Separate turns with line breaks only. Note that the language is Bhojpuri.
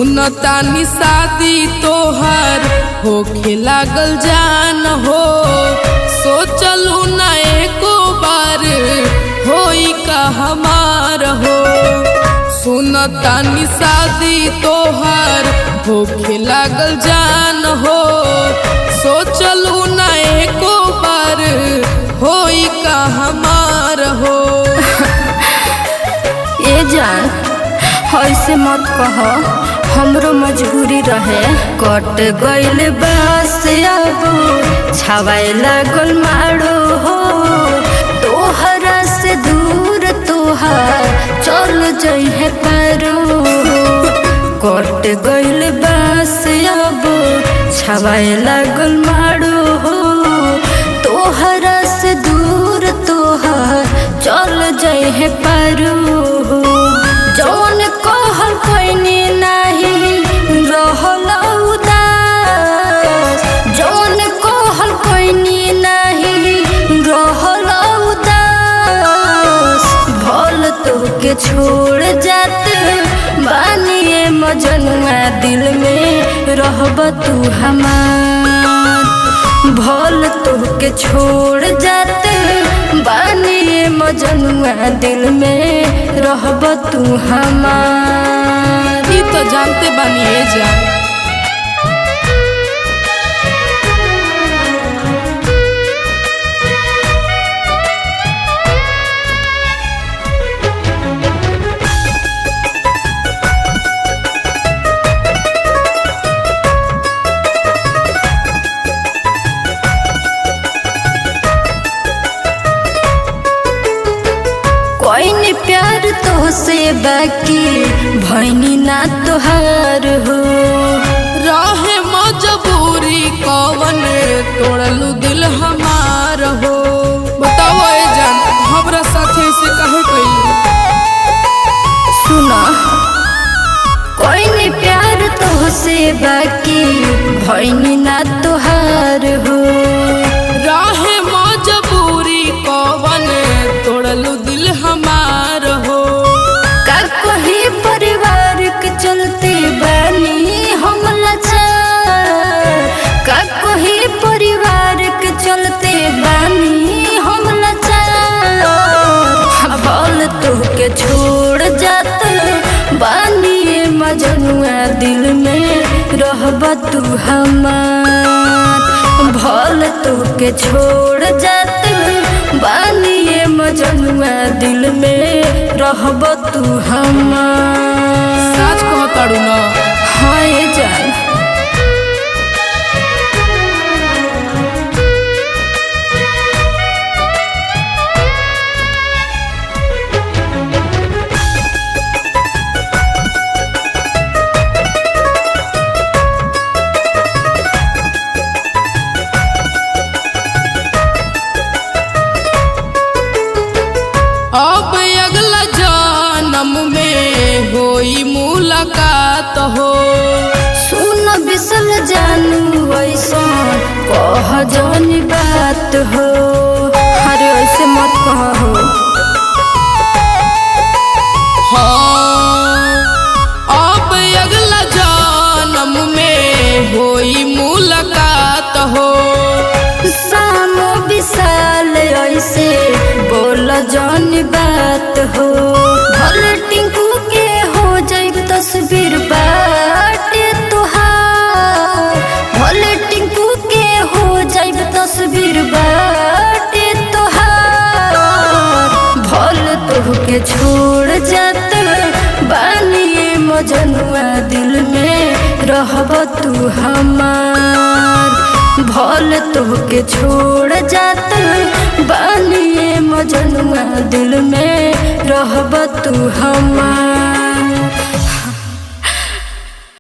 सुनतानी शादी तोहर होखे लागल जान हो, सोचलू न एको बार होई का हमार हो। सुनतानी शादी तोहर होखे लागल जान हो, सोचलू न एको बार होई का हमार हो।
ए जान ऐसे मत कह, हमरो मजबूरी रहे। कट गइल बास अब छावाए लागल मारो हो, तोहरा से दूर तोहार चल जइहे पारो। कट गइल बास अब छावाए लागल मारो हो, तोहरा से दूर तोहार चल जइहे पारो। जौन कहल कइनी नाही रहल उदास, जौन कहल कइनी नाही रहल उदास। भल तोके छोड़ जात बानिए मजनुआ, दिल में रहब तू हमार। भल तोके छोड़ जात बानिए मजनुआ, दिल में रहब तू हमार।
ई तो जानते बानिए जान।
कोई प्यार तो से बाकी भैनी ना तोहार हो।
रहे मजबूरी कवन तोड़लू दिल हमार हो। बताओ ए जान हमरा साथे से कहे कई।
सुना कोई प्यार तो से बाकी भैनी ना तोहार हो।
रहे मजबूरी कवन तोड़लू दिल हमार हो।
का कोई परिवार के चलते बानी हम लाचार, का कोई परिवार के चलते बानी हम लाचार। भल तोके छोड़ जात बानी मजनुआ, दिल में रहब तू हमार। भल तोके छोड़ जात बानिए मजनुआ, दिल में रहब तू हमार।
सच कहताड़ू ना?
हाँ ये जान।
अब अगला जन्म में होई मुलाकात हो।
सुन बिसल जानू ऐसा कह जानी बात हो। अरे ऐसे मत कह हो।
हाँ अब अगला जन्म में होई मुलाकात हो।
शाम विशाल ऐसे बोल जान बात हो। भल टिंकू के हो जाइब तस्वीर बाटे तोहार। भल टिंकू के हो जाइब तस्वीर बाटे तोहार। भल तोहके छोड़ जात बानिए मजनुआ, दिल में रहब तू हमार। भल तोहके छोड़ जात बानिए मजनुआ, दिल में रहब तू हमार।